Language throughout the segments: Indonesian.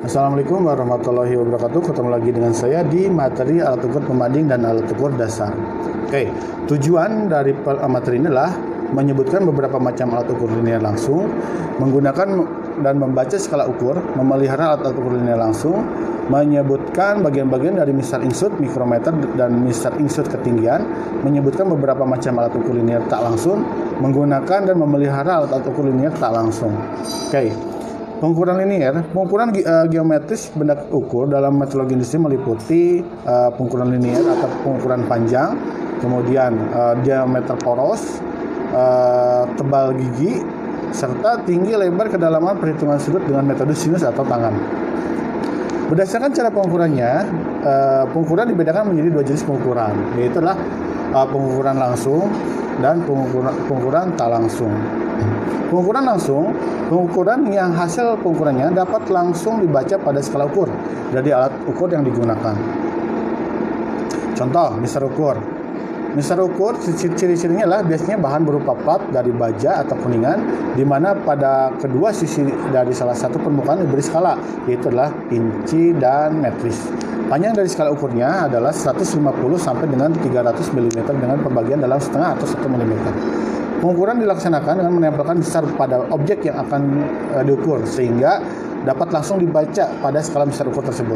Assalamualaikum warahmatullahi wabarakatuh. Ketemu lagi dengan saya di materi alat ukur pembanding dan alat ukur dasar. Oke, tujuan dari materi ini adalah menyebutkan beberapa macam alat ukur linear langsung, menggunakan dan membaca skala ukur, memelihara alat ukur linear langsung, menyebutkan bagian-bagian dari misal insut, mikrometer, dan misal insut ketinggian, menyebutkan beberapa macam alat ukur linear tak langsung, menggunakan dan memelihara alat ukur linear tak langsung. Oke. Pengukuran linear, pengukuran geometris benda ukur dalam metrologi industri meliputi pengukuran linear atau pengukuran panjang, kemudian diameter poros, tebal gigi, serta tinggi, lebar, kedalaman, perhitungan sudut dengan metode sinus atau tangan. Berdasarkan cara pengukurannya, pengukuran dibedakan menjadi dua jenis pengukuran, yaitu adalah pengukuran langsung dan pengukuran tak langsung. Pengukuran langsung, pengukuran yang hasil pengukurannya dapat langsung dibaca pada skala ukur dari alat ukur yang digunakan. Contoh, misal ukur. Misal ukur, ciri-cirinya adalah biasanya bahan berupa plat dari baja atau kuningan, di mana pada kedua sisi dari salah satu permukaan diberi skala, yaitu adalah inci dan metris. Panjang dari skala ukurnya adalah 150 sampai dengan 300 mm dengan pembagian dalam setengah atau 1 mm. Pengukuran dilaksanakan dengan menempelkan besar pada objek yang akan diukur, sehingga dapat langsung dibaca pada skala besar ukur tersebut.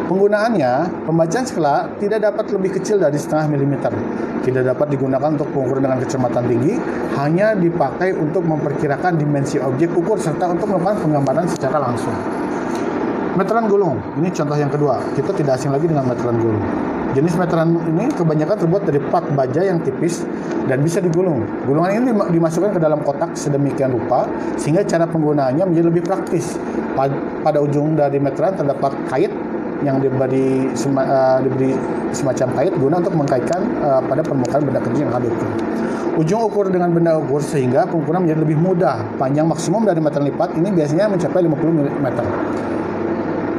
Penggunaannya, pembacaan skala tidak dapat lebih kecil dari setengah milimeter. Tidak dapat digunakan untuk pengukuran dengan kecermatan tinggi, hanya dipakai untuk memperkirakan dimensi objek ukur serta untuk melakukan penggambaran secara langsung. Meteran gulung, ini contoh yang kedua. Kita tidak asing lagi dengan meteran gulung. Jenis meteran ini kebanyakan terbuat dari plat baja yang tipis dan bisa digulung. Gulungan ini dimasukkan ke dalam kotak sedemikian rupa sehingga cara penggunaannya menjadi lebih praktis. Pada ujung dari meteran terdapat kait yang diberi semacam kait guna untuk mengkaitkan pada permukaan benda kecil yang akan diukur. Ujung ukur dengan benda ukur sehingga pengukuran menjadi lebih mudah. Panjang maksimum dari meteran lipat ini biasanya mencapai 50 mm.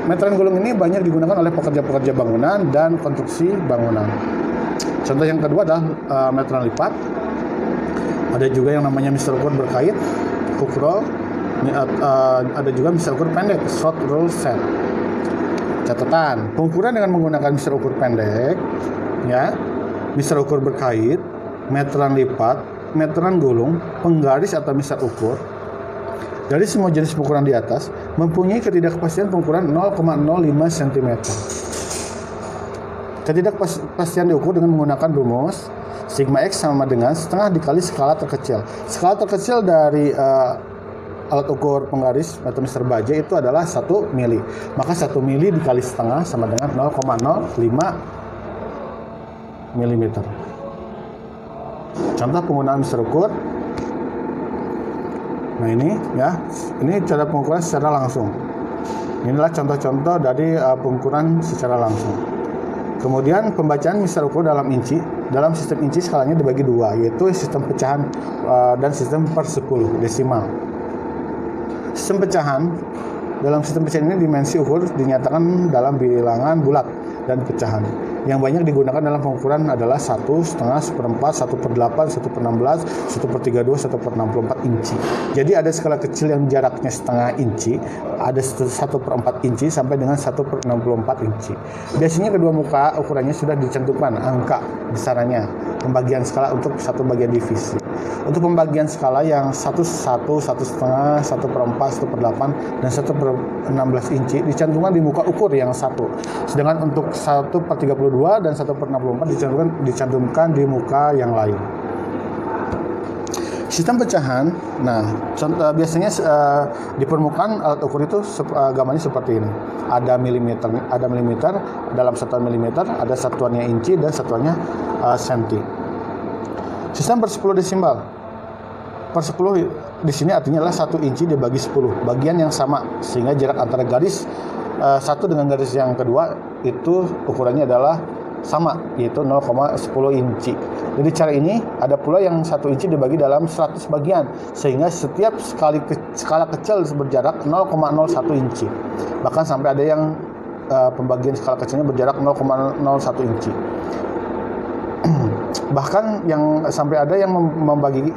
Meteran gulung ini banyak digunakan oleh pekerja-pekerja bangunan dan konstruksi bangunan. Contoh yang kedua adalah meteran lipat. Ada juga yang namanya mixer ukur berkait, hook roll. Ada juga mixer ukur pendek, short roll set. Catatan, pengukuran dengan menggunakan mixer ukur pendek, ya, mixer ukur berkait, meteran lipat, meteran gulung, penggaris atau mixer ukur. Dari semua jenis pengukuran di atas, mempunyai ketidakpastian pengukuran 0,05 cm. Ketidakpastian diukur dengan menggunakan rumus sigma X sama dengan setengah dikali skala terkecil. Skala terkecil dari alat ukur penggaris atau mixer baja itu adalah 1 mili. Maka 1 mili dikali setengah sama dengan 0,05 mm. Contoh penggunaan mixer ukur. Nah ini cara pengukuran secara langsung. Inilah contoh-contoh dari pengukuran secara langsung. Kemudian pembacaan mixer ukur dalam inci. Dalam sistem inci skalanya dibagi dua, yaitu sistem pecahan dan sistem per 10 desimal. Sistem pecahan, dalam sistem pecahan ini dimensi ukur dinyatakan dalam bilangan bulat dan pecahan. Yang banyak digunakan dalam pengukuran adalah 1/2, 1/4, 1/8, 1/16, 1/32, 1/64 inci. Jadi ada skala kecil yang jaraknya setengah inci, ada 1/4 inci sampai dengan 1/64 inci. Biasanya kedua muka ukurannya sudah dicantumkan angka besarannya, pembagian skala untuk satu bagian divisi. Untuk pembagian skala yang 1/1, 1/2, 1/4, 1/8, dan 1/16 inci dicantumkan di muka ukur yang satu. Sedangkan untuk 1/32 dan 1/64 dicantumkan di muka yang lain. Sistem pecahan, contoh biasanya di permukaan alat ukur itu gambarnya seperti ini. Ada milimeter, dalam satuan milimeter, ada satuannya inci dan satuannya senti. Sistem per 10 desimal. Per 10 di sini artinya adalah 1 inci dibagi 10, bagian yang sama sehingga jarak antara garis satu dengan garis yang kedua itu ukurannya adalah sama, yaitu 0,10 inci. Jadi cara ini ada pula yang 1 inci dibagi dalam 100 bagian sehingga setiap skala kecil berjarak 0,01 inci. Bahkan sampai ada yang pembagian skala kecilnya berjarak 0,01 inci. Bahkan yang sampai ada yang membagi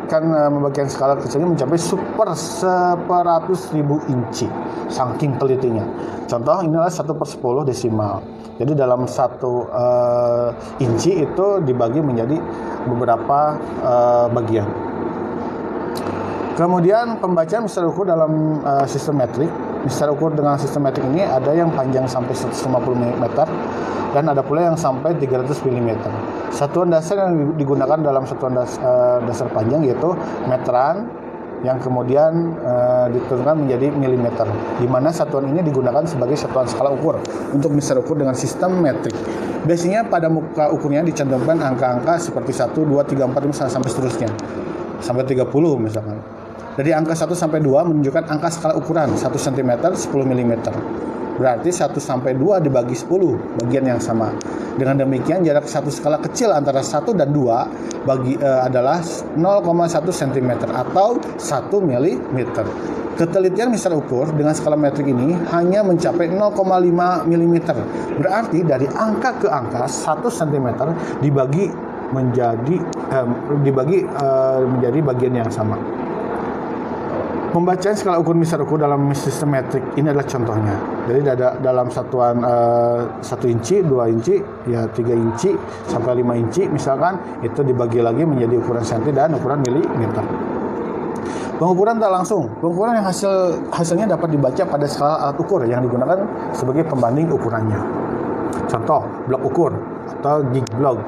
membagikan skala kecilnya mencapai super 100.000 inci, saking telitinya. Contoh, inilah 1/10 desimal. Jadi dalam 1 inci itu dibagi menjadi beberapa bagian. Kemudian pembacaan misal ukur dalam sistem metrik. Misal ukur dengan sistem metrik ini ada yang panjang sampai 150 mm dan ada pula yang sampai 300 mm. Satuan dasar yang digunakan dalam satuan dasar panjang yaitu meteran, yang kemudian ditentukan menjadi milimeter, di mana satuan ini digunakan sebagai satuan skala ukur untuk misal ukur dengan sistem metrik. Biasanya pada muka ukurnya dicantumkan angka-angka seperti 1, 2, 3, 4, 5 sampai seterusnya, sampai 30 misalkan. Dari angka 1 sampai 2 menunjukkan angka skala ukuran 1 cm 10 mm. Berarti 1 sampai 2 dibagi 10 bagian yang sama. Dengan demikian jarak satu skala kecil antara 1 dan 2 adalah 0,1 cm atau 1 mm. Ketelitian misal ukur dengan skala metrik ini hanya mencapai 0,5 mm. Berarti dari angka ke angka 1 cm dibagi menjadi bagian yang sama. Pembacaan skala ukur misal ukur dalam sistem metrik ini adalah contohnya. Jadi dalam satuan 1 inci, 2 inci, ya 3 inci sampai 5 inci misalkan, itu dibagi lagi menjadi ukuran senti dan ukuran milimeter. Pengukuran tak langsung. Pengukuran yang hasilnya dapat dibaca pada skala alat ukur yang digunakan sebagai pembanding ukurannya. Contoh, blok ukur atau gig blok.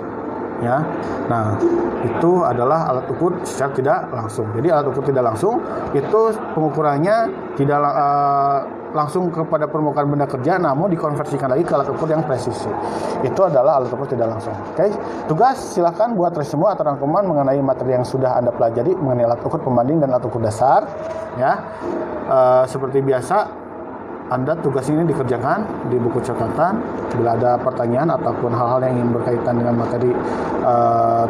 Ya, nah itu adalah alat ukur secara tidak langsung. Jadi alat ukur tidak langsung itu pengukurannya tidak langsung kepada permukaan benda kerja, namun dikonversikan lagi ke alat ukur yang presisi. Itu adalah alat ukur tidak langsung. Oke, tugas silahkan buat resume atau rangkuman mengenai materi yang sudah Anda pelajari mengenai alat ukur pembanding dan alat ukur dasar. Ya, seperti biasa. Anda tugas ini dikerjakan di buku catatan. Bila ada pertanyaan ataupun hal-hal yang ingin berkaitan dengan materi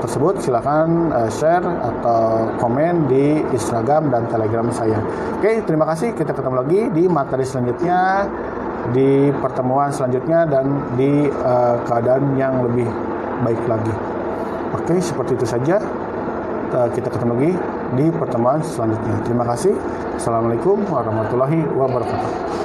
tersebut, silakan share atau komen di Instagram dan Telegram saya. Oke, terima kasih. Kita ketemu lagi di materi selanjutnya, di pertemuan selanjutnya, dan di keadaan yang lebih baik lagi. Oke, seperti itu saja. Kita ketemu lagi di pertemuan selanjutnya. Terima kasih. Assalamualaikum warahmatullahi wabarakatuh.